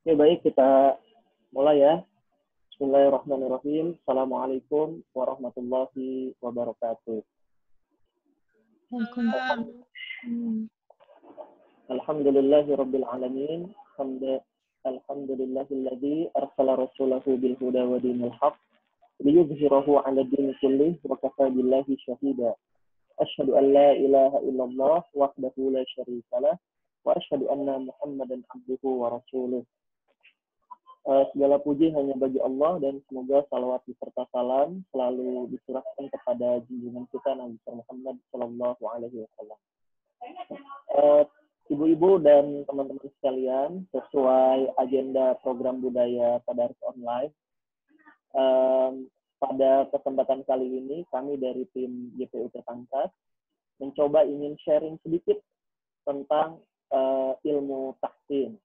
Ya baik, kita mulai ya. Bismillahirrahmanirrahim. Assalamualaikum warahmatullahi wabarakatuh. Waalaikumsalam. Alhamdulillahirabbil alamin. Alhamdulillahilladzi arsala rasulahu bil huda wa dinil haqq liyudhhirahu 'ala dini kullih wa kafa billahi syahida. Asyhadu an la ilaha illallah wahdahu la syarikalah wa asyhadu anna Muhammadan abduhu wa rasuluh. Segala puji hanya bagi Allah dan semoga salawat beserta salam selalu disurahkan kepada junjungan kita Nabi Muhammad Shallallahu Alaihi Wasallam. Ibu-ibu dan teman-teman sekalian, sesuai agenda program budaya Tadarus Online, pada kesempatan kali ini kami dari tim YPUT Pangkat mencoba ingin sharing sedikit tentang ilmu tahsin.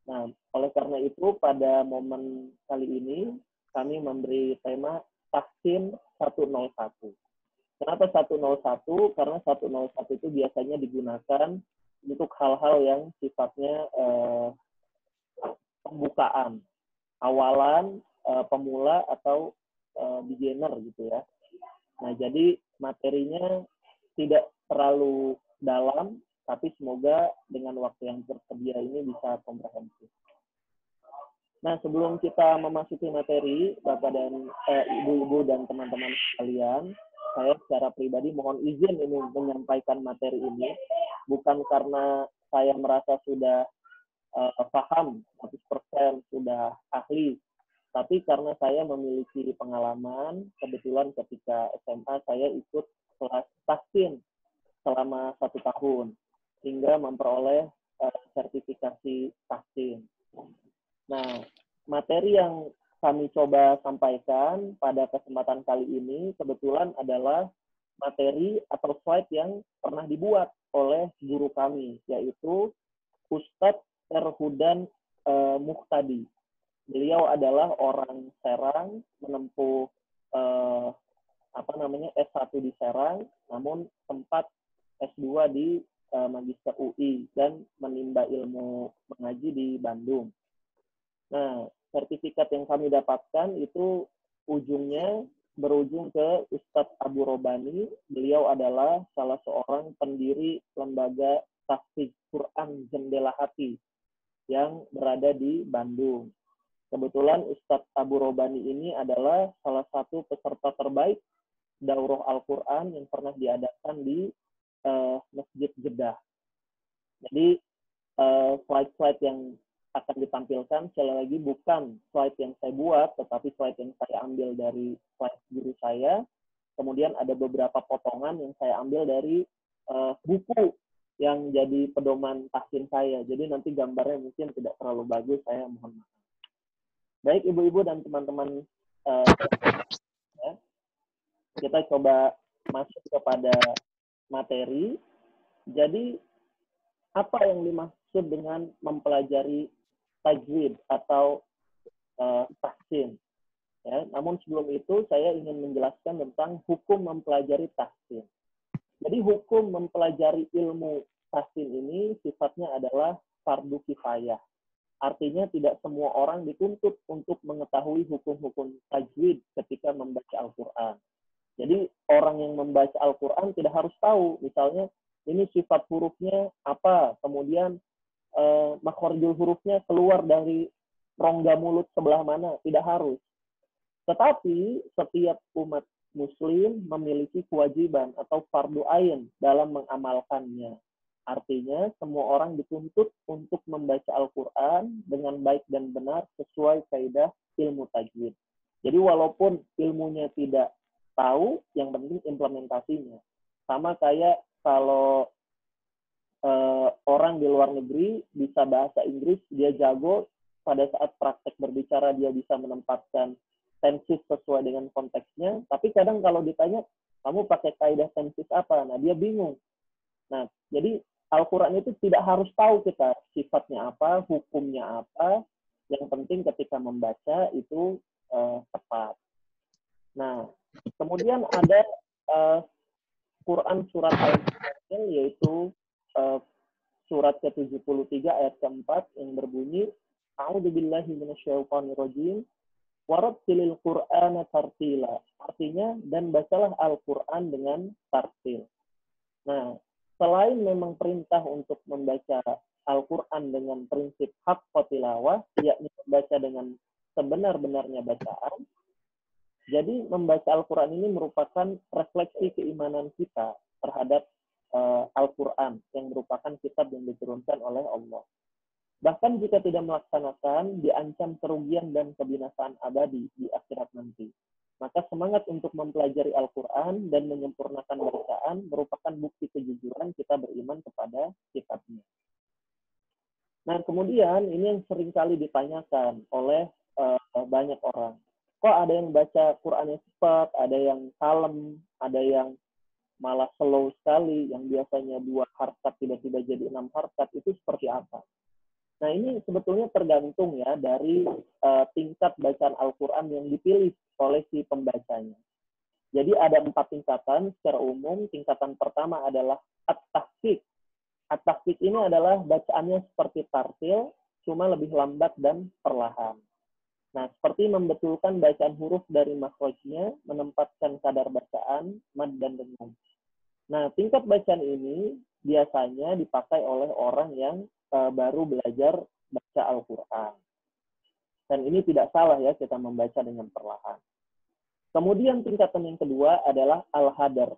Nah, oleh karena itu pada momen kali ini kami memberi tema Tahsin 101. Kenapa 101? Karena 101 itu biasanya digunakan untuk hal-hal yang sifatnya pembukaan, awalan, pemula atau beginner gitu ya. Nah, jadi materinya tidak terlalu dalam, tapi semoga dengan waktu yang tersedia ini bisa komprehensif. Nah, sebelum kita memasuki materi, Bapak dan Ibu-ibu dan teman-teman sekalian, saya secara pribadi mohon izin ini menyampaikan materi ini, bukan karena saya merasa sudah paham 100%, sudah ahli, tapi karena saya memiliki pengalaman, kebetulan ketika SMA saya ikut kelas tahsin selama 1 tahun, hingga memperoleh sertifikasi tahsin. Nah, materi yang kami coba sampaikan pada kesempatan kali ini kebetulan adalah materi atau slide yang pernah dibuat oleh guru kami, yaitu Ustadz Terhudan Muhtadi. Beliau adalah orang Serang, menempuh S1 di Serang, namun sempat S2 di Magister UI dan menimba ilmu mengaji di Bandung. Nah, sertifikat yang kami dapatkan itu ujungnya berujung ke Ustadz Abu Robani. Beliau adalah salah seorang pendiri lembaga tahfiz Quran Jendela Hati yang berada di Bandung. Kebetulan Ustadz Abu Robani ini adalah salah satu peserta terbaik Daurah Al-Quran yang pernah diadakan di Masjid Jeddah. Jadi slide-slide yang akan ditampilkan sekali lagi bukan slide yang saya buat, tetapi slide yang saya ambil dari slide guru saya. Kemudian ada beberapa potongan yang saya ambil dari buku yang jadi pedoman tahsin saya. Jadi nanti gambarnya mungkin tidak terlalu bagus, saya mohon maaf. Baik ibu-ibu dan teman-teman, kita coba masuk kepada materi. Jadi apa yang dimaksud dengan mempelajari tajwid atau tahsin? Ya, namun sebelum itu saya ingin menjelaskan tentang hukum mempelajari tahsin. Jadi hukum mempelajari ilmu tahsin ini sifatnya adalah fardu kifayah. Artinya tidak semua orang dituntut untuk mengetahui hukum-hukum tajwid ketika membaca Al-Quran. Jadi orang yang membaca Al-Quran tidak harus tahu, misalnya ini sifat hurufnya apa, kemudian makhorijul hurufnya keluar dari rongga mulut sebelah mana, tidak harus. Tetapi setiap umat muslim memiliki kewajiban atau fardu ain dalam mengamalkannya. Artinya semua orang dituntut untuk membaca Al-Quran dengan baik dan benar sesuai kaidah ilmu tajwid. Jadi walaupun ilmunya tidak tahu, yang penting implementasinya. Sama kayak kalau orang di luar negeri bisa bahasa Inggris, dia jago, pada saat praktek berbicara dia bisa menempatkan tenses sesuai dengan konteksnya, tapi kadang kalau ditanya, kamu pakai kaidah tenses apa? Nah, dia bingung. Nah, jadi Al-Quran itu tidak harus tahu kita sifatnya apa, hukumnya apa, yang penting ketika membaca itu tepat. Nah, kemudian ada Quran surat Al-Muzammil, yaitu surat ke-73 ayat ke-4 yang berbunyi A'udzubillahi minasyaitonirrajim. Warattilil Qur'ana tartila. Artinya, dan bacalah Al-Quran dengan tartil. Nah, selain memang perintah untuk membaca Al-Quran dengan prinsip haqqa tilawah, yakni membaca dengan sebenar-benarnya bacaan, jadi membaca Al-Quran ini merupakan refleksi keimanan kita terhadap Al-Quran, yang merupakan kitab yang diturunkan oleh Allah. Bahkan jika tidak melaksanakan, diancam kerugian dan kebinasaan abadi di akhirat nanti. Maka semangat untuk mempelajari Al-Quran dan menyempurnakan bacaan merupakan bukti kejujuran kita beriman kepada kitabnya. Nah, kemudian ini yang seringkali ditanyakan oleh banyak orang. Kok ada yang baca Qurannya cepat, ada yang kalem, ada yang malah slow sekali, yang biasanya 2 harkat tiba-tiba jadi 6 harkat, itu seperti apa? Nah, ini sebetulnya tergantung ya dari tingkat bacaan Al-Quran yang dipilih oleh si pembacanya. Jadi ada 4 tingkatan secara umum. Tingkatan pertama adalah at-tahqiq. At-tahqiq ini adalah bacaannya seperti tartil, cuma lebih lambat dan perlahan. Nah, seperti membetulkan bacaan huruf dari makhrajnya, menempatkan kadar bacaan, mad dan dengung. Nah, tingkat bacaan ini biasanya dipakai oleh orang yang baru belajar baca Al-Quran. Dan ini tidak salah ya kita membaca dengan perlahan. Kemudian tingkatan yang kedua adalah Al-Hadar.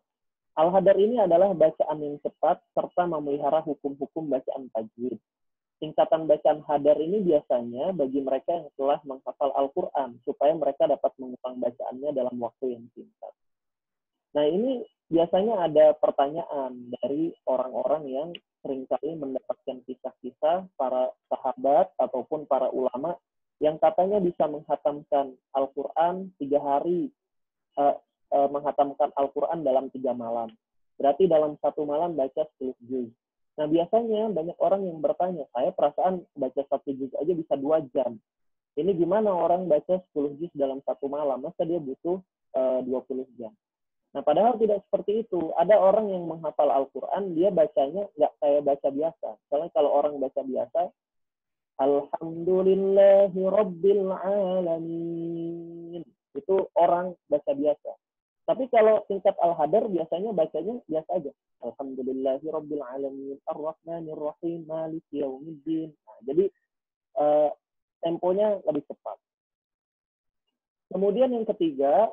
Al-Hadar ini adalah bacaan yang cepat serta memelihara hukum-hukum bacaan tajwid. Tingkatan bacaan hadar ini biasanya bagi mereka yang telah menghafal Al-Quran, supaya mereka dapat mengulang bacaannya dalam waktu yang singkat. Nah, ini biasanya ada pertanyaan dari orang-orang yang seringkali mendapatkan kisah-kisah para sahabat ataupun para ulama yang katanya bisa menghatamkan Al-Quran 3 hari, menghatamkan Al-Quran dalam 3 malam. Berarti dalam 1 malam baca 10 juz. Nah, biasanya banyak orang yang bertanya, saya perasaan baca 1 juz aja bisa 2 jam. Ini gimana orang baca 10 juz dalam 1 malam? Masa dia butuh 20 jam? Nah, padahal tidak seperti itu. Ada orang yang menghafal Al-Quran, dia bacanya nggak kayak baca biasa. Soalnya kalau orang baca biasa, Alhamdulillahi Rabbil Alamin. Itu orang baca biasa. Tapi kalau tingkat Al-Hadar, biasanya bacanya biasa aja. Alhamdulillahi Rabbil Alamin, Ar-Rahmanir Rahim, Maliki Yaumiddin. Nah, jadi temponya lebih cepat. Kemudian yang ketiga,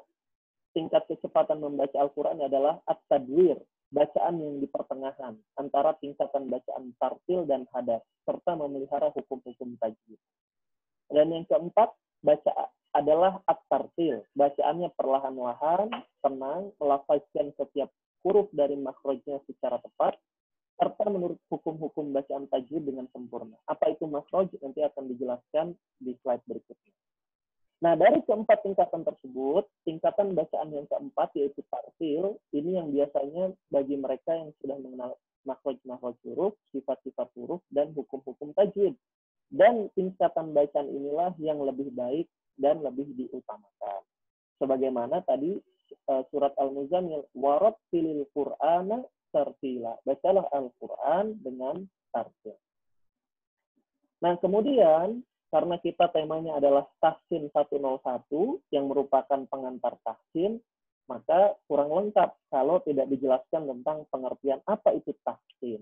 tingkat kecepatan membaca Al-Quran adalah at-tadwir, bacaan yang di pertengahan antara tingkatan bacaan tartil dan hadar, serta memelihara hukum-hukum tajwid. Dan yang keempat, adalah at-tartil, bacaannya perlahan-lahan, tenang, melafazkan setiap huruf dari makhrajnya secara tepat, serta menurut hukum-hukum bacaan tajwid dengan sempurna. Apa itu makhraj? Nanti akan dijelaskan di slide berikutnya. Nah, dari keempat tingkatan tersebut, tingkatan bacaan yang keempat yaitu tartil, ini yang biasanya bagi mereka yang sudah mengenal makhraj-makhraj huruf, sifat-sifat huruf, dan hukum-hukum tajwid. Dan tingkatan bacaan inilah yang lebih baik dan lebih diutamakan. Sebagaimana tadi surat Al-Muzammil, warattilil Qur'ana tartila. Bacalah Al-Quran dengan tartil. Nah, kemudian karena kita temanya adalah Tahsin 101 yang merupakan pengantar tahsin, maka kurang lengkap kalau tidak dijelaskan tentang pengertian apa itu tahsin.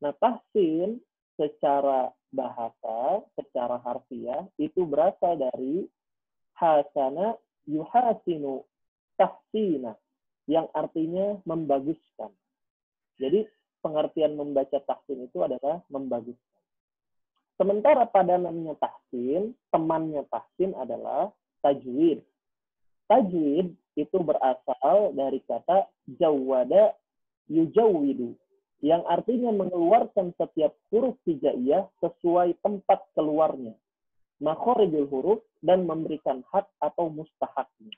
Nah, tahsin secara bahasa, secara harfiah, itu berasal dari hasana yuhasinu tahsina, yang artinya membaguskan. Jadi, pengertian membaca tahsin itu adalah membaguskan. Sementara pada namanya tahsin, temannya tahsin adalah tajwid. Tajwid itu berasal dari kata jawwada yujawwidu, yang artinya mengeluarkan setiap huruf hijaiyah sesuai tempat keluarnya, makhorijul huruf, dan memberikan hak atau mustahaknya.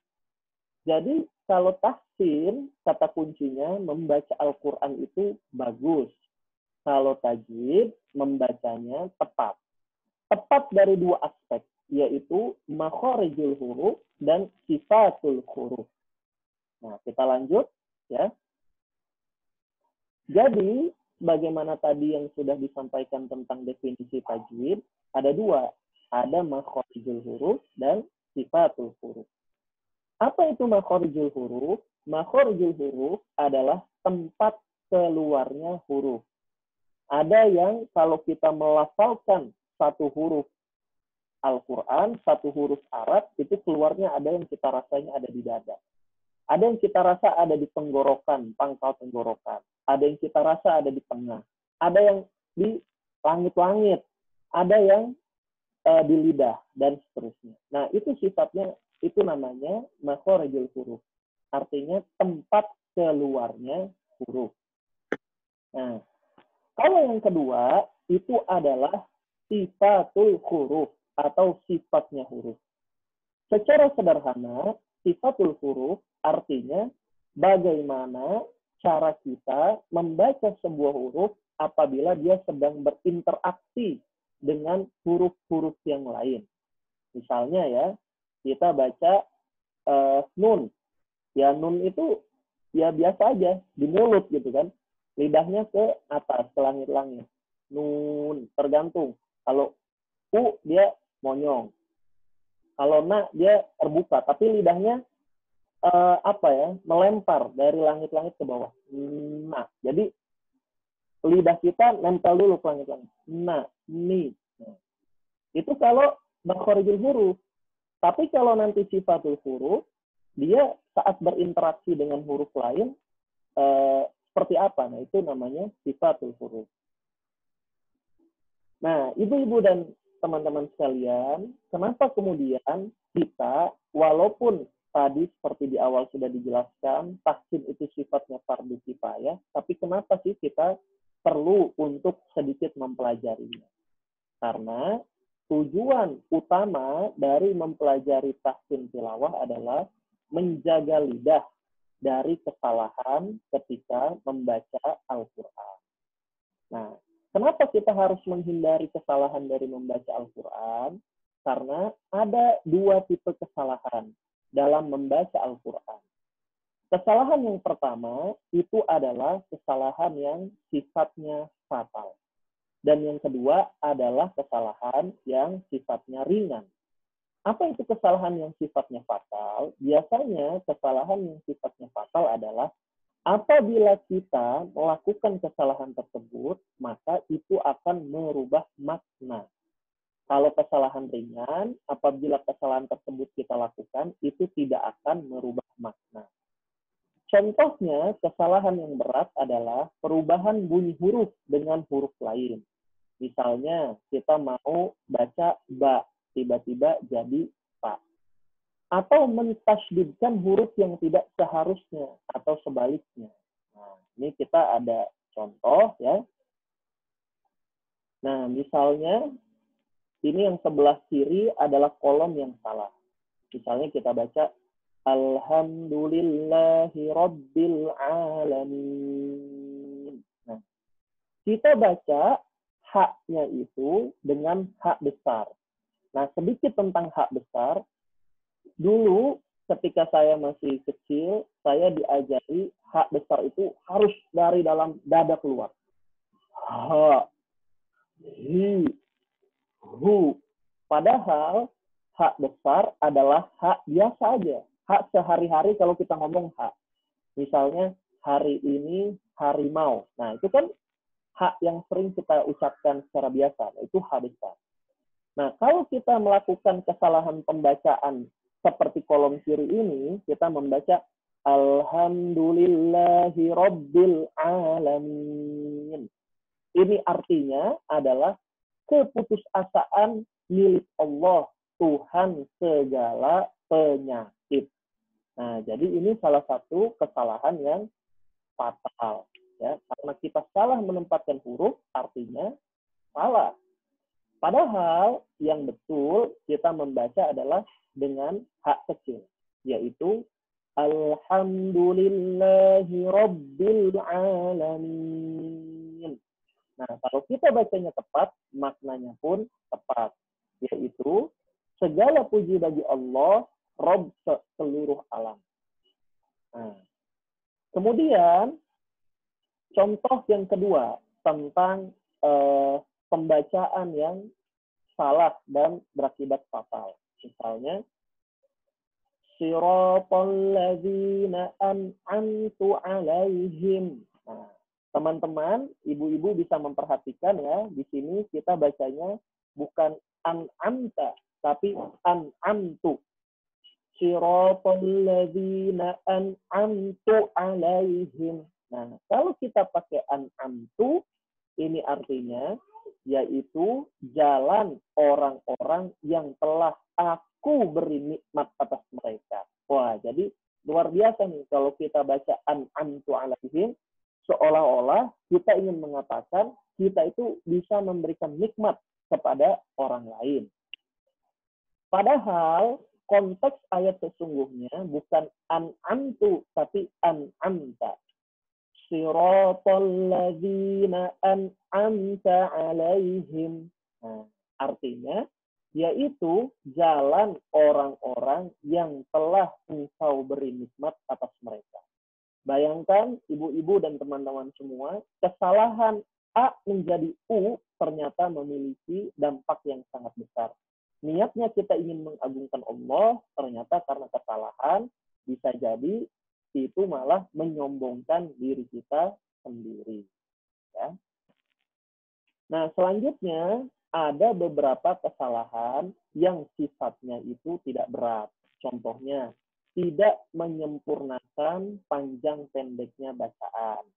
Jadi kalau tahsin, kata kuncinya membaca Al-Quran itu bagus. Kalau tajwid, membacanya tepat. Tepat dari 2 aspek, yaitu makhorijul huruf dan sifatul huruf. Nah, kita lanjut ya. Jadi, bagaimana tadi yang sudah disampaikan tentang definisi tajwid, ada 2. Ada makhorijul huruf dan sifatul huruf. Apa itu makhorijul huruf? Makhorijul huruf adalah tempat keluarnya huruf. Ada yang kalau kita melafalkan satu huruf Al-Quran, satu huruf Arab, itu keluarnya ada yang kita rasanya ada di dada. Ada yang kita rasa ada di tenggorokan, pangkal tenggorokan. Ada yang kita rasa ada di tengah. Ada yang di langit-langit. Ada yang di lidah, dan seterusnya. Nah, itu sifatnya, itu namanya makhorijul huruf. Artinya tempat keluarnya huruf. Nah, kalau yang kedua, itu adalah sifatul huruf atau sifatnya huruf. Secara sederhana, sifatul huruf artinya bagaimana cara kita membaca sebuah huruf apabila dia sedang berinteraksi dengan huruf-huruf yang lain. Misalnya ya, kita baca nun. Ya, nun itu ya biasa aja, di mulut gitu kan. Lidahnya ke atas, ke langit-langit. Nun, tergantung. Kalau u, dia monyong. Kalau na, dia terbuka. Tapi lidahnya melempar dari langit-langit ke bawah. Nah, jadi lidah kita nempel dulu ke langit-langit. Nah, ni. Nah, itu kalau makhorijul huruf. Tapi kalau nanti sifatul huruf, dia saat berinteraksi dengan huruf lain, seperti apa? Nah, itu namanya sifatul huruf. Nah, ibu-ibu dan teman-teman sekalian, kenapa kemudian kita, walaupun tadi seperti di awal sudah dijelaskan, tahsin itu sifatnya fardu kifayah, tapi kenapa sih kita perlu untuk sedikit mempelajarinya? Karena tujuan utama dari mempelajari tahsin tilawah adalah menjaga lidah dari kesalahan ketika membaca Al-Quran. Nah, kenapa kita harus menghindari kesalahan dari membaca Al-Quran? Karena ada dua tipe kesalahan dalam membaca Al-Quran. Kesalahan yang pertama itu adalah kesalahan yang sifatnya fatal. Dan yang kedua adalah kesalahan yang sifatnya ringan. Apa itu kesalahan yang sifatnya fatal? Biasanya kesalahan yang sifatnya fatal adalah apabila kita melakukan kesalahan tersebut, maka itu akan merubah makna. Kalau kesalahan ringan, apabila kesalahan tersebut kita lakukan, itu tidak akan merubah makna. Contohnya, kesalahan yang berat adalah perubahan bunyi huruf dengan huruf lain. Misalnya, kita mau baca ba, tiba-tiba jadi pa. Atau mentasydidkan huruf yang tidak seharusnya, atau sebaliknya. Nah, ini kita ada contoh ya. Nah, misalnya, ini yang sebelah kiri adalah kolom yang salah. Misalnya kita baca, Alhamdulillahi Rabbil Alamin. Nah, kita baca haknya itu dengan hak besar. Nah, sedikit tentang hak besar. Dulu ketika saya masih kecil, saya diajari hak besar itu harus dari dalam dada keluar. Ha, hi, hu. Padahal hak besar adalah hak biasa aja. Hak sehari-hari kalau kita ngomong hak. Misalnya hari ini harimau. Nah, itu kan hak yang sering kita ucapkan secara biasa. Nah, itu hak besar. Nah, kalau kita melakukan kesalahan pembacaan seperti kolom kiri ini, kita membaca Alhamdulillahi Rabbil Alamin. Ini artinya adalah keputusasaan milik Allah, Tuhan segala penyakit. Nah, jadi ini salah satu kesalahan yang fatal. Ya, karena kita salah menempatkan huruf, artinya salah. Padahal yang betul kita membaca adalah dengan hak kecil, yaitu Alhamdulillahi Rabbil Alamin. Nah, kalau kita bacanya tepat, maknanya pun tepat, yaitu segala puji bagi Allah, Rabb seluruh alam. Nah, kemudian, contoh yang kedua tentang pembacaan yang salah dan berakibat fatal. Misalnya, siratal ladzina an'amtu alaihim. Nah, teman-teman, ibu-ibu bisa memperhatikan ya, di sini kita bacanya bukan an'amta, tapi an'amtu. Siratal ladzina an'amtu alaihim. Nah, kalau kita pakai an'amtu, ini artinya yaitu jalan orang-orang yang telah aku beri nikmat atas mereka. Wah, jadi luar biasa nih kalau kita baca an'amtu alaihim, seolah-olah kita ingin mengatakan kita itu bisa memberikan nikmat kepada orang lain. Padahal konteks ayat sesungguhnya bukan an'amtu, tapi an'amta. Siratal ladzina an'amta alaihim. Nah, artinya yaitu jalan orang-orang yang telah engkau beri nikmat atas mereka. Bayangkan ibu-ibu dan teman-teman semua, kesalahan A menjadi U ternyata memiliki dampak yang sangat besar. Niatnya kita ingin mengagungkan Allah, ternyata karena kesalahan bisa jadi itu malah menyombongkan diri kita sendiri. Ya. Nah, selanjutnya ada beberapa kesalahan yang sifatnya itu tidak berat. Contohnya, tidak menyempurnakan panjang pendeknya bacaan.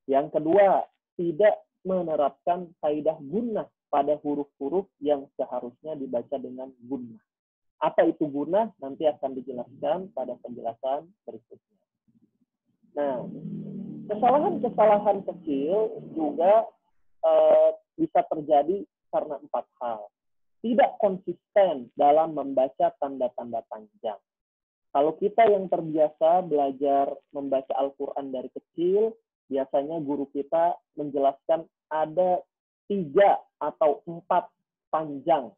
Yang kedua, tidak menerapkan kaidah gunnah pada huruf-huruf yang seharusnya dibaca dengan gunnah. Apa itu gunnah? Nanti akan dijelaskan pada penjelasan berikutnya. Nah, kesalahan-kesalahan kecil juga bisa terjadi karena 4 hal. Tidak konsisten dalam membaca tanda-tanda panjang. Kalau kita yang terbiasa belajar membaca Al-Quran dari kecil, biasanya guru kita menjelaskan ada 3 atau 4 panjang.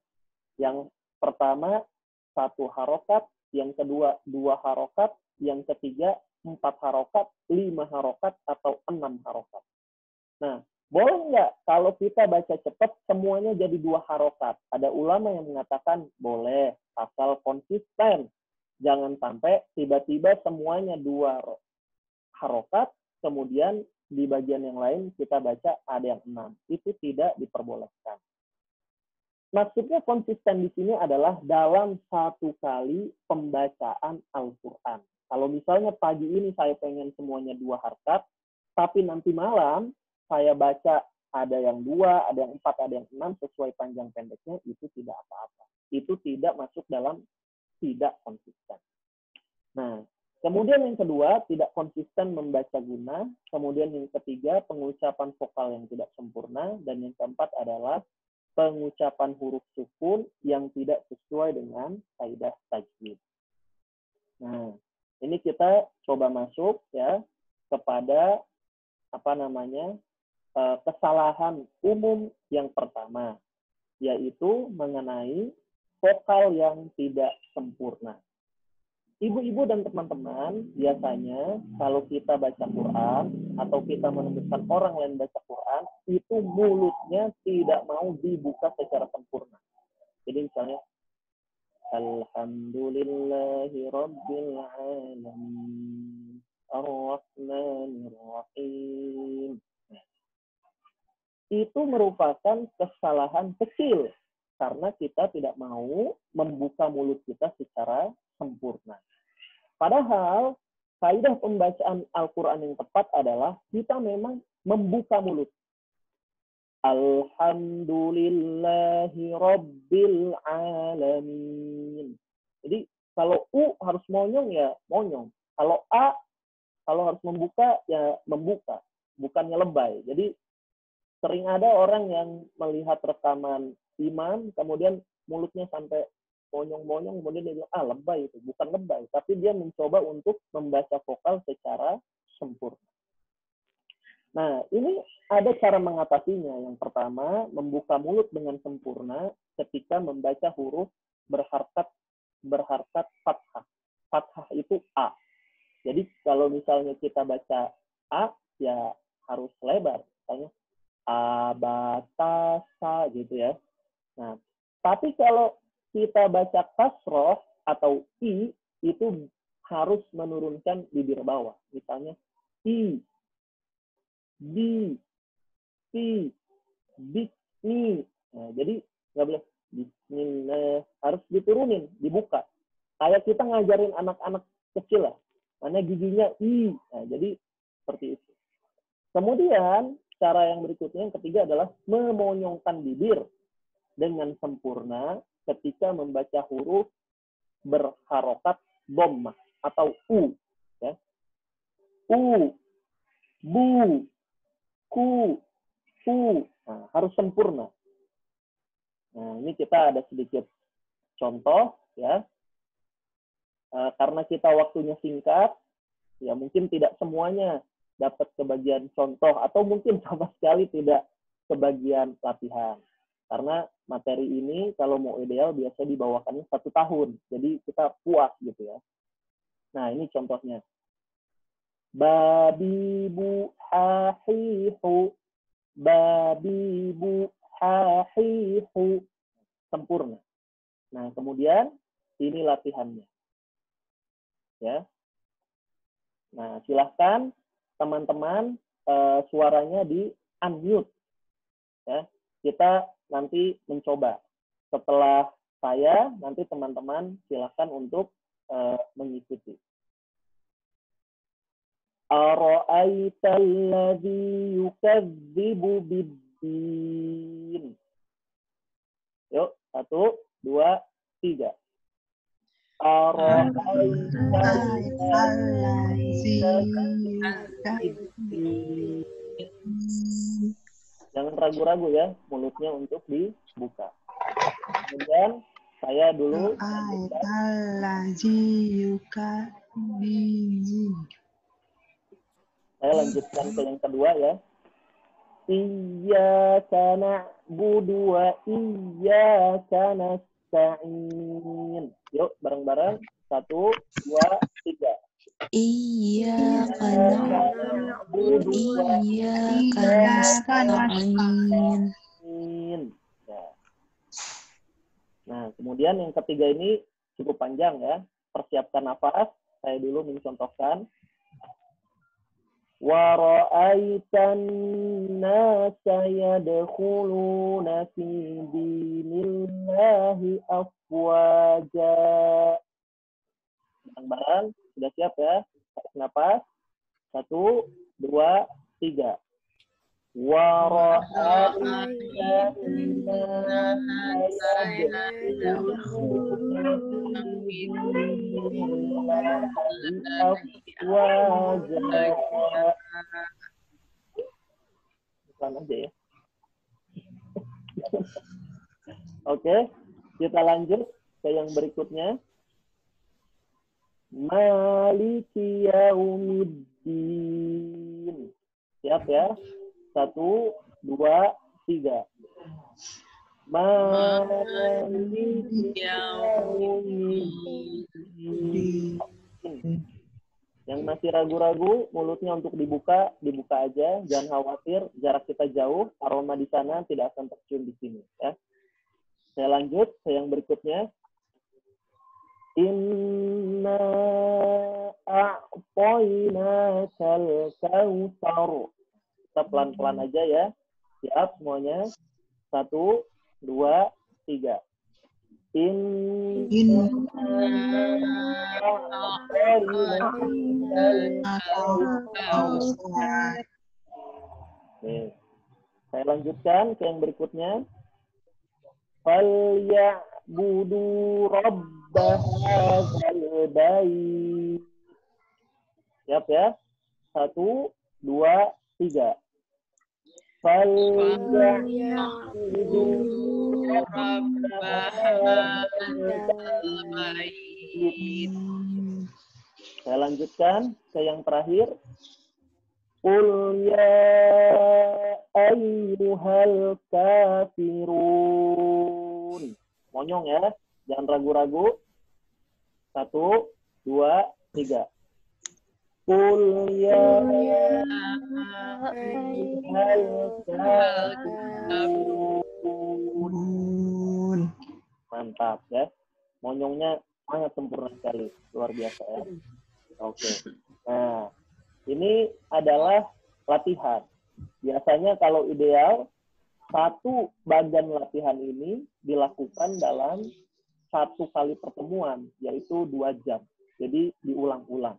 Yang pertama, 1 harokat, yang kedua 2 harokat, yang ketiga 4 harokat, 5 harokat, atau 6 harokat. Nah, boleh nggak kalau kita baca cepat semuanya jadi 2 harokat? Ada ulama yang mengatakan boleh, asal konsisten. Jangan sampai tiba-tiba semuanya 2 harokat, kemudian di bagian yang lain kita baca ada yang 6. Itu tidak diperbolehkan. Maksudnya konsisten di sini adalah dalam 1 kali pembacaan Al-Quran. Kalau misalnya pagi ini saya pengen semuanya 2 harokat, tapi nanti malam saya baca ada yang 2, ada yang 4, ada yang 6 sesuai panjang pendeknya, itu tidak apa-apa. Itu tidak masuk dalam tidak konsisten. Nah, kemudian yang kedua, tidak konsisten membaca gunnah. Kemudian yang ketiga, pengucapan vokal yang tidak sempurna. Dan yang keempat adalah pengucapan huruf sukun yang tidak sesuai dengan kaidah tajwid. Nah, ini kita coba masuk ya kepada kesalahan umum yang pertama, yaitu mengenai vokal yang tidak sempurna. Ibu-ibu dan teman-teman, biasanya kalau kita baca Quran atau kita menemukan orang lain baca Quran, itu mulutnya tidak mau dibuka secara sempurna. Jadi misalnya, Alhamdulillahi Rabbil Alamin, Ar-Rahmanir Rahim. Itu merupakan kesalahan kecil karena kita tidak mau membuka mulut kita secara sempurna. Padahal kaidah pembacaan Al-Quran yang tepat adalah kita memang membuka mulut. Alhamdulillahi Rabbil Alamin. Jadi kalau U harus monyong ya monyong. Kalau A, kalau harus membuka ya membuka. Bukannya lebay. Jadi sering ada orang yang melihat rekaman imam, kemudian mulutnya sampai monyong-monyong, kemudian dia bilang, lebay itu. Bukan lebay, tapi dia mencoba untuk membaca vokal secara sempurna. Nah, ini ada cara mengatasinya. Yang pertama, membuka mulut dengan sempurna ketika membaca huruf berharkat fathah. Fathah itu A. Jadi kalau misalnya kita baca A, ya harus lebar. Misalnya abatasa gitu ya. Nah, Tapi kalau kita baca kasroh atau i, itu harus menurunkan bibir bawah. Misalnya i, di, si, bismi. Nah, jadi nggak boleh bismillah, harus diturunin, dibuka. Kayak kita ngajarin anak-anak kecil lah, mana giginya i. Nah, jadi seperti itu. Kemudian cara yang berikutnya yang ketiga adalah memonyongkan bibir dengan sempurna ketika membaca huruf berharokat dhammah atau u. Ya. U, bu, ku, fu. Nah, harus sempurna. Nah, ini kita ada sedikit contoh ya. Karena kita waktunya singkat, ya mungkin tidak semuanya dapat kebagian contoh atau mungkin sama sekali tidak kebagian latihan. Karena materi ini kalau mau ideal biasa dibawakannya 1 tahun. Jadi kita puas gitu ya. Nah, ini contohnya. Babi bu hahihu. Babi bu hahihu. Sempurna. Nah, kemudian ini latihannya. Ya. Nah, silahkan teman-teman suaranya di unmute. Ya. Kita nanti mencoba. Setelah saya, nanti teman-teman silahkan untuk mengikuti. Ara'aita alladhi yukadzibu biddin. Yuk, 1, 2, 3. Jangan ragu-ragu ya, mulutnya untuk dibuka. Kemudian saya dulu. Saya lanjutkan ke yang kedua ya. Iyyaka na'budu wa iyyaka nasta'in. Yuk, bareng-bareng. 1, 2, 3. Iyyaka na'budu wa iyyaka nasta'in. Ya. Nah, kemudian yang ketiga ini cukup panjang ya. Persiapkan nafas. Saya dulu mencontohkan. Wa ra'aitan nasa yadkhuluna fi dinillahi afwaja. Bareng-bareng, sudah siap ya? Tarik nafas. 1, 2, 3. Wa ra'aitan nasa yadkhuluna fi dinillahi afwaja. Bukan aja ya. Oke, kita lanjut ke yang berikutnya. Maliki yaumiddin. Siap ya? 1, 2, 3. Maliki yaumiddin. Yang masih ragu-ragu, mulutnya untuk dibuka, dibuka aja. Jangan khawatir, jarak kita jauh, aroma di sana tidak akan tercium di sini. Ya. Saya lanjut ke yang berikutnya. Inna a'tainakal kautsar. Kita pelan-pelan aja ya. Siap semuanya. 1, 2, 3. Saya lanjutkan ke yang berikutnya. Falyabudu rabb hadzal bait. Siap ya? 1, 2, 3. Falyabudu rabb hadzal bait. Saya lanjutkan ke yang terakhir. Qul ya ayyuhal kafirun. Monyong ya, jangan ragu-ragu. 1, 2, 3. Qul ya ayyuhal kafirun. Mantap ya. Monyongnya sangat sempurna sekali. Luar biasa ya. Oke. Nah, ini adalah latihan. Biasanya kalau ideal, satu bagian latihan ini dilakukan dalam satu kali pertemuan, yaitu 2 jam. Jadi diulang-ulang.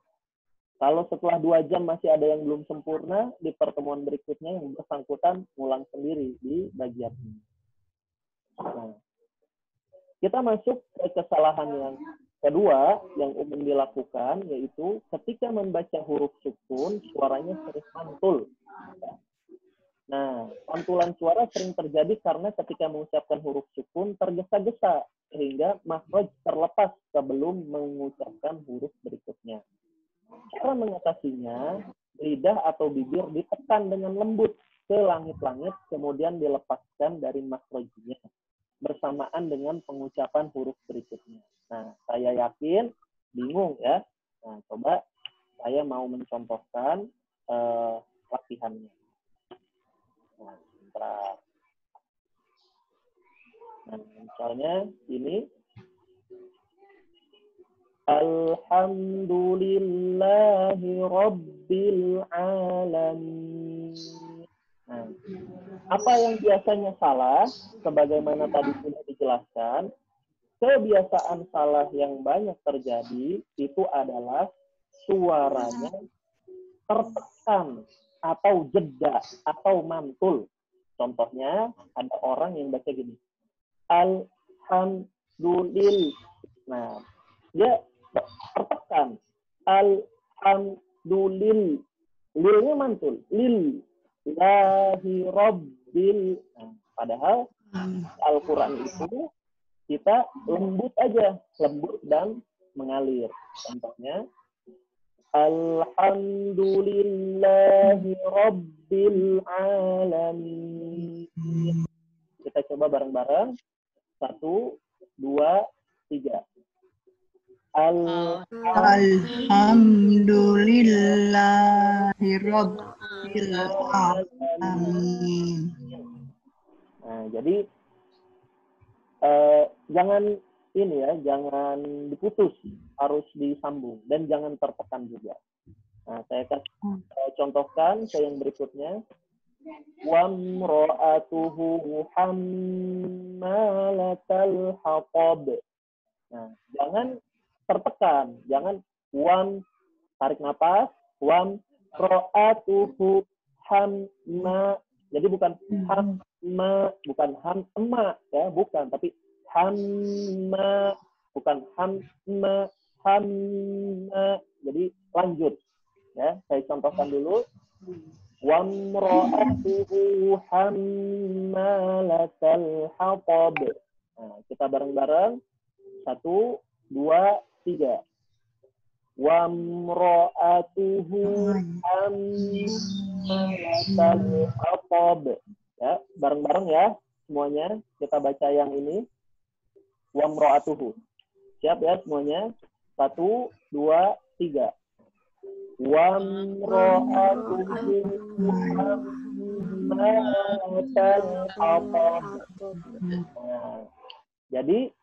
Kalau setelah 2 jam masih ada yang belum sempurna, di pertemuan berikutnya yang bersangkutan ulang sendiri di bagian ini. Nah, kita masuk ke kesalahan yang kedua yang umum dilakukan, yaitu ketika membaca huruf sukun, suaranya sering mantul. Nah, pantulan suara sering terjadi karena ketika mengucapkan huruf sukun tergesa-gesa, sehingga makhraj terlepas sebelum mengucapkan huruf berikutnya. Cara mengatasinya, lidah atau bibir ditekan dengan lembut ke langit-langit, kemudian dilepaskan dari makhrajnya bersamaan dengan pengucapan huruf berikutnya. Nah, saya yakin bingung ya. Nah, coba saya mau mencontohkan latihannya. Nah, bentar. Nah, misalnya ini. Alhamdulillahi Rabbil Alamin. Nah, apa yang biasanya salah, sebagaimana tadi sudah dijelaskan, kebiasaan salah yang banyak terjadi itu adalah suaranya tertekan atau jeda atau mantul. Contohnya, ada orang yang baca gini. Alhamdulillah. Nah, dia tertekan. Alhamdulillah. Lilnya mantul. Lillahi Rabbil. Nah, padahal Al-Quran itu kita lembut aja. Lembut dan mengalir. Contohnya. Alhamdulillahi Rabbil Alamin. Kita coba bareng-bareng. 1, 2, 3. Alhamdulillahirabbil alamin. Nah, jadi jangan ini ya, jangan diputus, harus disambung dan jangan tertekan juga. Nah, saya akan contohkan ke yang berikutnya. Wamra'atuhu hammalatal hatab. Nah, jangan tertekan, jangan tarik nafas, ra'atuhu hamma. Jadi bukan hamma, bukan hamma ya, bukan, tapi hamma, bukan hamma, hamma. Jadi lanjut ya, saya contohkan dulu. Wamra'atuhu hammalatal hatab. Nah, kita bareng-bareng. 1, 2, 3. Wamra'atuhu hammalatal hatab. Ya, bareng-bareng ya semuanya. Kita baca yang ini. Wamra'atuhu. Siap ya semuanya? 1, 2, 3. Wamra'atuhu hammalatal hatab. Nah, jadi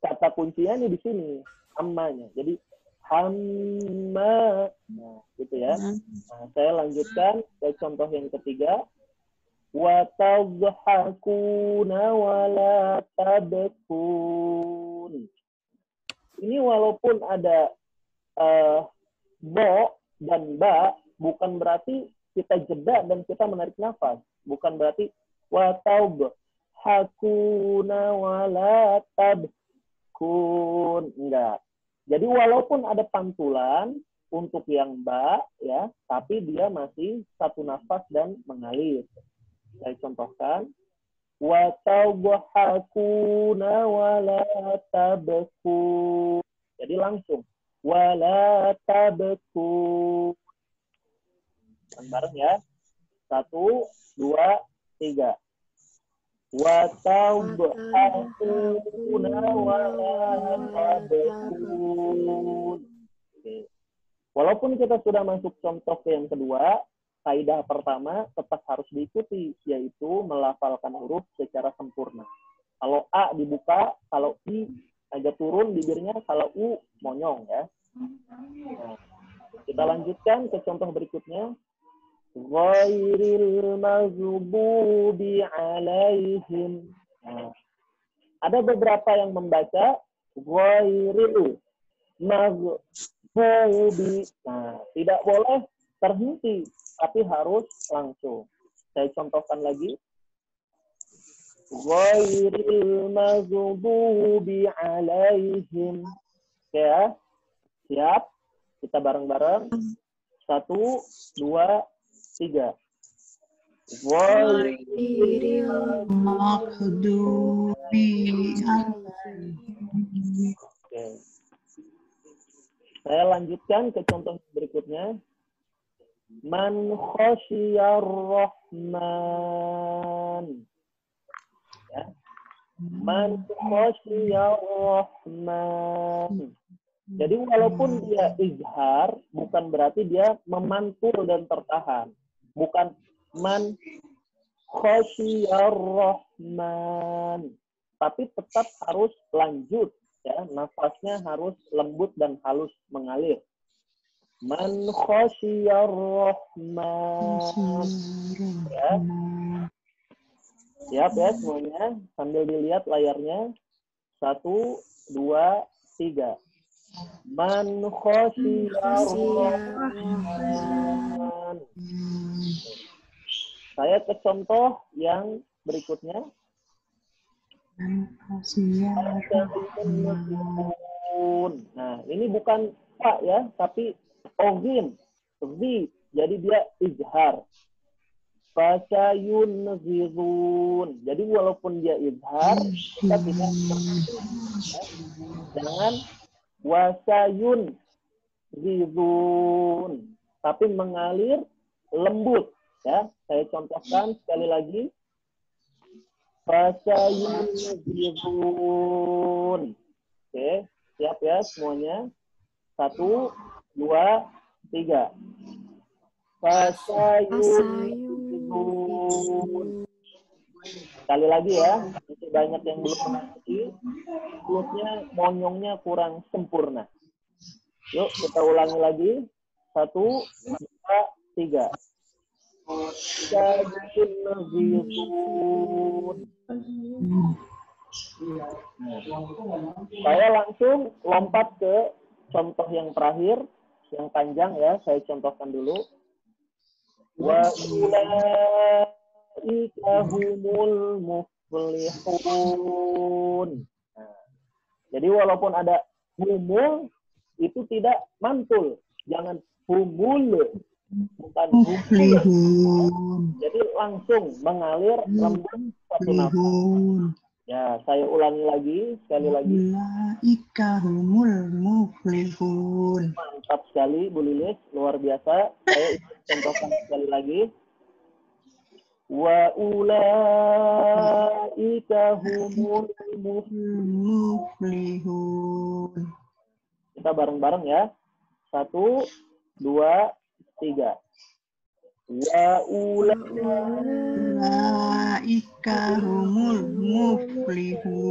kata kuncinya nih di sini, hammanya. Jadi hamma. Nah, gitu ya. Nah, saya lanjutkan ke contoh yang ketiga. Wa tadhakuna wa la tabkun. Ini walaupun ada bo dan ba, bukan berarti kita jeda dan kita menarik nafas. Bukan berarti wa tadhakuna wa la tabkun. Enggak. Jadi walaupun ada pantulan untuk yang ba ya, tapi dia masih satu nafas dan mengalir. Saya contohkan. Wa tadhakuna wa la tabkun. Jadi langsung. Wa la tabkun. Bareng ya. 1, 2, 3. Wa tadhakuna wa la tabkun. Oke. Walaupun kita sudah masuk contoh yang kedua, kaidah pertama tetap harus diikuti, yaitu melafalkan huruf secara sempurna. Kalau A dibuka, kalau I agak turun bibirnya, kalau U monyong ya. Nah, kita lanjutkan ke contoh berikutnya. Ghairil maghdubi alaihim. Nah, ada beberapa yang membaca ghairil maghdubi. Nah, tidak boleh terhenti, tapi harus langsung. Saya contohkan lagi. Ghairil maghdubi alaihim. Oke ya. Siap? Kita bareng-bareng. 1, 2, 3. Ghairil maghdubi alaihim. Oke. Saya lanjutkan ke contoh berikutnya. Man khasyiyar rahman. Ya. Man khasyiyar rahman. Jadi walaupun dia izhar, bukan berarti dia memantul dan tertahan. Bukan man khasyiyar rahman. Tapi tetap harus lanjut. Ya, nafasnya harus lembut dan halus mengalir. Man khasyiyar rahman. Ya. Siap ya semuanya. Sambil dilihat layarnya. 1, 2, 3. Man khasyiyar rahman. Saya ke contoh yang berikutnya. Nah, ini bukan Pak ya, tapi Ogin. Jadi dia izhar. Fasayun ghizun. Jadi walaupun dia izhar, kita tidak jangan wasayun ghizun. Tapi mengalir lembut. Ya, saya contohkan sekali lagi. Fasayun ghizun. Oke, siap ya semuanya. 1, 2, 3. Fasayun ghizun. Sekali lagi ya, masih banyak yang belum mengerti. Mulutnya, monyongnya kurang sempurna. Yuk, kita ulangi lagi. 1, 2, 3. Fasayun ghizun. Saya langsung lompat ke contoh yang terakhir, yang panjang ya, saya contohkan dulu. Wa ulaika humul muflihun. Nah, jadi walaupun ada humul, itu tidak mantul. Jangan humul, bukan humul. Jadi langsung mengalir lembut satu nafas. Ya, saya ulangi lagi, sekali lagi. Ulaika humul muflihun. Mantap sekali, Bu Lilis. Luar biasa. Saya contohkan sekali lagi. Wa ulaika humul muflihun. Kita bareng-bareng ya. 1, 2, 3. Wa ulaika humul muflihun.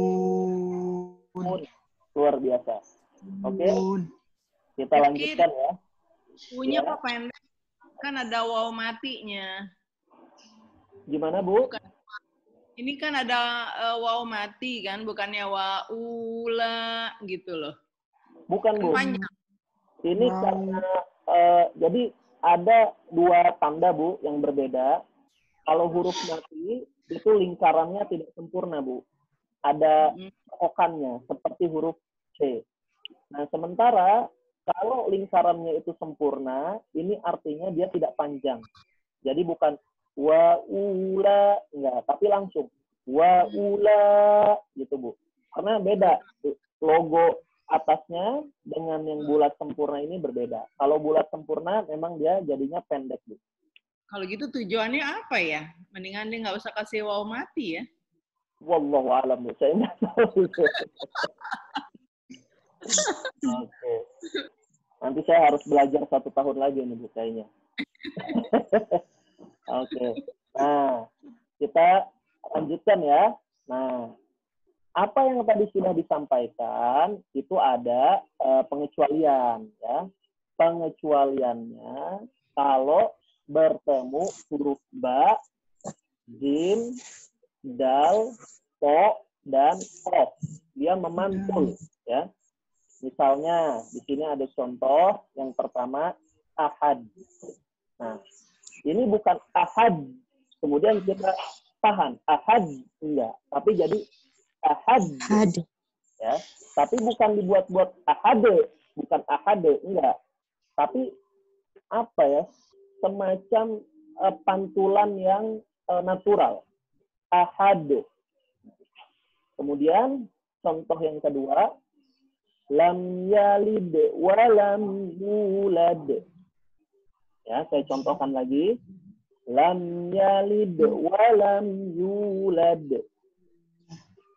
Luar biasa. Oke. Kita lanjutkan ya. Punya Pak pendek. Kan ada waw matinya. Gimana, Bu? Ini kan ada waw mati kan, bukannya waula gitu loh. Bukan, Bu. Panjang. Ini karena jadi ada 2 tanda, Bu, yang berbeda. Kalau huruf mati itu lingkarannya tidak sempurna, Bu. Ada kokannya seperti huruf C. Nah, sementara kalau lingkarannya itu sempurna, ini artinya dia tidak panjang. Jadi bukan waula, enggak, tapi langsung waula gitu, Bu. Karena beda logo atasnya dengan yang bulat sempurna ini berbeda. Kalau bulat sempurna memang dia jadinya pendek, Bu. Kalau gitu tujuannya apa ya? Mendingan dia nggak usah kasih waw mati ya. Wallahu a'lam, Bu. Saya nggak tahu. Oke. Nanti saya harus belajar 1 tahun lagi nih, Bu, kayaknya. Oke. Nah, kita lanjutkan ya. Nah, apa yang tadi sudah disampaikan itu ada pengecualian ya. Pengecualiannya kalau bertemu huruf ba, jim, dal, po, dan kof. Dia memantul ya. Misalnya di sini ada contoh yang pertama ahad. Nah, ini bukan ahad. Kemudian kita tahan ahad enggak, tapi jadi ahad. Ya, tapi bukan dibuat-buat ahade, bukan ahade enggak. Tapi apa ya? Semacam pantulan yang natural. Ahad. Kemudian contoh yang kedua, lam yalid wa lam yulad. Ya, saya contohkan lagi. Lam yalid wa lam yulad.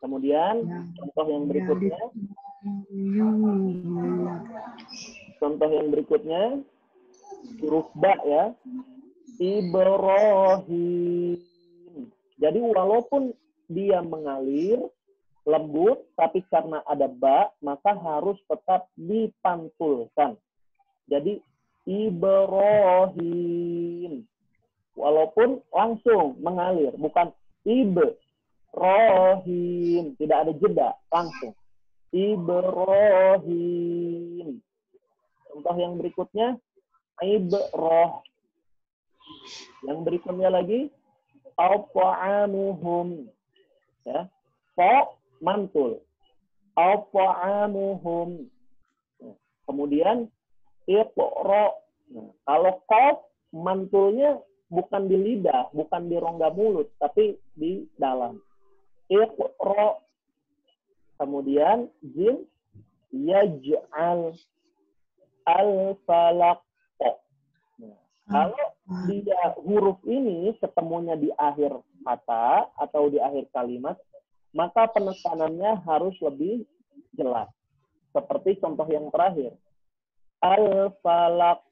Kemudian contoh yang berikutnya. Contoh yang berikutnya huruf ba ya. Ibrahim. Jadi walaupun dia mengalir lembut, tapi karena ada ba, maka harus tetap dipantulkan. Jadi Ibrahim. Walaupun langsung mengalir, bukan Ibrahim. Tidak ada jeda, langsung. Ibrahim. Contoh yang berikutnya, Ibroh. Yang berikutnya lagi, Al-Ta'amuhum. Ya. Po, mantul. Al-Ta'amuhum. Kemudian, Iqro. Nah, kalau kof, mantulnya bukan di lidah, bukan di rongga mulut, tapi di dalam. Iqro. Kemudian, jim, yaj'al. Al-falaq. Nah, kalau dia huruf ini ketemunya di akhir kata atau di akhir kalimat, maka penekanannya harus lebih jelas. Seperti contoh yang terakhir. Al-falaq.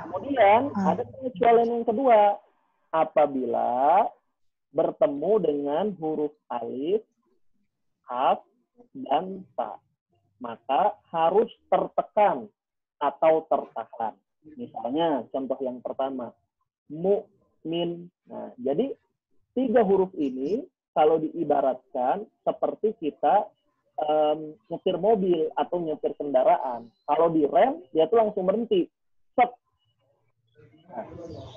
Kemudian ada pengecualian yang kedua. Apabila bertemu dengan huruf alif, haf, dan ta, maka harus tertekan atau tertahan. Misalnya contoh yang pertama, mu'min. Nah, jadi 3 huruf ini kalau diibaratkan seperti kita nyetir mobil atau nyetir kendaraan. Kalau direm, dia tuh langsung berhenti. Stop. Nah,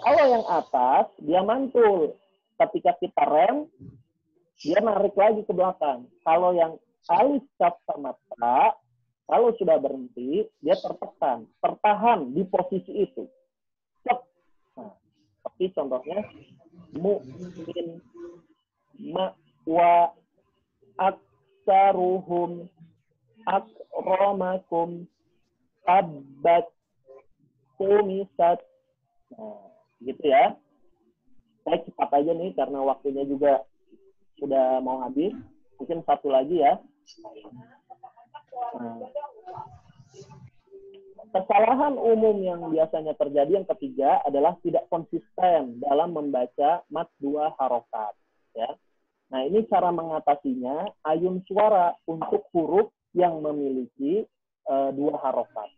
kalau yang atas, dia mantul. Ketika kita rem, dia narik lagi ke belakang. Kalau yang alif, kaf, sama ta, kalau sudah berhenti, dia tertekan, tertahan di posisi itu. Stop. Nah, seperti contohnya, mu'min, ma'wa, aksaruhum, akramakum, tabbat, tumisat. Nah, gitu ya. Saya cepat aja nih, karena waktunya juga sudah mau habis. Mungkin satu lagi ya. Nah, kesalahan umum yang biasanya terjadi yang ketiga adalah tidak konsisten dalam membaca mad 2 harokat. Ya. Nah, ini cara mengatasinya, ayun suara untuk huruf yang memiliki 2 harokat.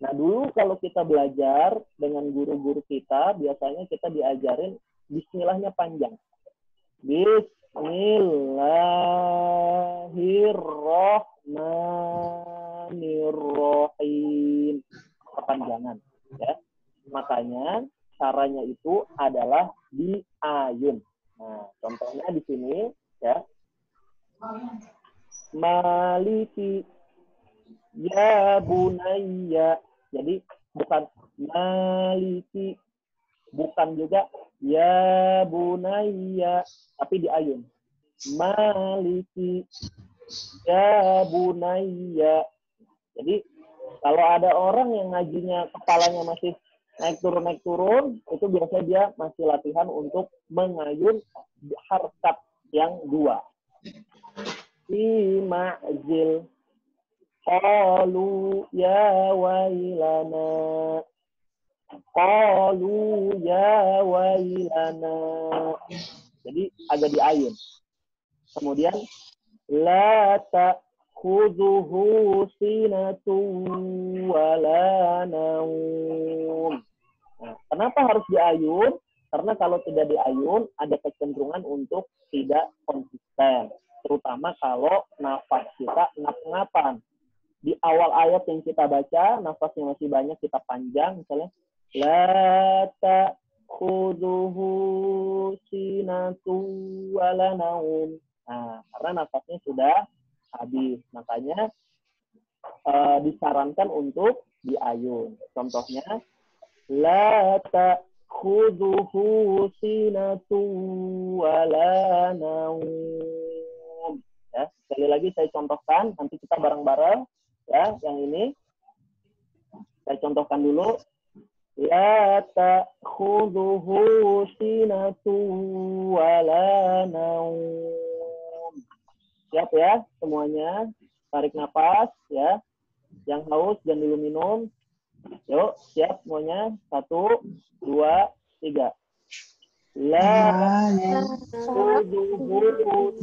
Nah, dulu kalau kita belajar dengan guru-guru kita, biasanya kita diajarin bismillahnya panjang. Bismillahirrahmanirrahim. Kepanjangan. Ya. Makanya caranya itu adalah di ayun. Nah, contohnya di sini ya. Maliki ya bunayya. Jadi bukan maliki, bukan juga ya bunayya, tapi di ayun. Maliki ya bunayya. Jadi kalau ada orang yang ngajinya kepalanya masih naik turun, itu biasanya dia masih latihan untuk mengayun harkat yang 2. Fi ma'zil. Qalu ya wailana. Qalu ya wailana. Jadi agak diayun. Kemudian la ta'khudhuhu sinatun wala naum. Nah, kenapa harus diayun? Karena kalau tidak diayun, ada kecenderungan untuk tidak konsisten. Terutama kalau nafas kita ngap-ngapan. Di awal ayat yang kita baca, nafasnya masih banyak, kita panjang. Misalnya, la ta'khudhuhu sinatun wala naum. Nah, karena nafasnya sudah habis. Makanya disarankan untuk diayun. Contohnya, la ta'khudhuhu sinatun wala naum. Ya, sekali lagi saya contohkan, nanti kita bareng-bareng. Ya, yang ini saya contohkan dulu. La ta'khudhuhu sinatun wala naum. Siap ya semuanya? Tarik napas ya. Yang haus jangan dulu minum. Yuk, siap semuanya? 1, 2, 3. La ta'khudhuhu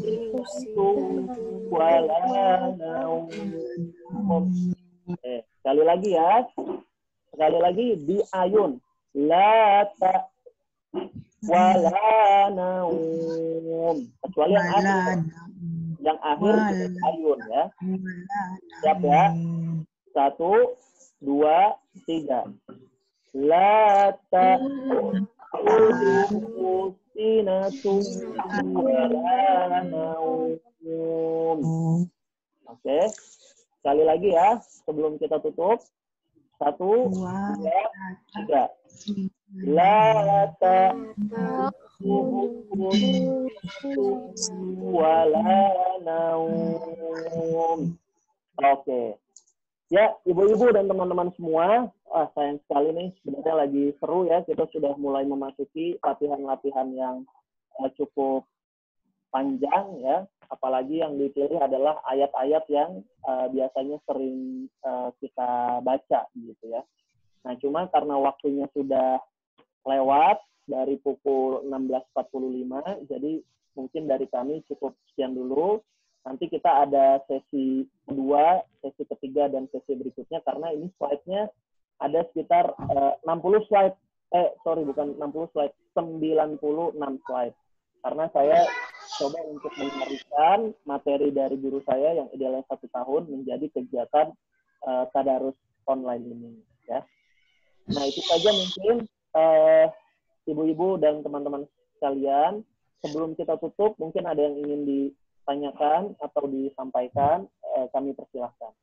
sinatun wala naum. Sekali lagi ya. Sekali lagi diayun. La ta wala naum. Kecuali yang akhir. Yang akhir ayun ya. Siap ya. 1, 2, 3. La ta'khudhuhu sinatun wala naum. Oke. Sekali lagi ya, sebelum kita tutup. 1, 2, 3. La ta'khudhuhu sinatun wala naum. Oke. Ya, ibu-ibu dan teman-teman semua, sayang sekali nih, sebenarnya lagi seru ya, kita sudah mulai memasuki latihan-latihan yang cukup panjang ya, apalagi yang dipilih adalah ayat-ayat yang biasanya sering kita baca gitu ya. Nah, cuma karena waktunya sudah lewat dari pukul 16.45, jadi mungkin dari kami cukup sekian dulu. Nanti kita ada sesi kedua, sesi ketiga, dan sesi berikutnya, karena ini slide-nya ada sekitar 60 slide. Bukan 60 slide, 96 slide. Karena saya coba untuk menyaringkan materi dari guru saya yang idealnya 1 tahun menjadi kegiatan tadarus online ini. Ya. Nah, itu saja mungkin ibu-ibu dan teman-teman sekalian. Sebelum kita tutup, mungkin ada yang ingin ditanyakan atau disampaikan, kami persilahkan.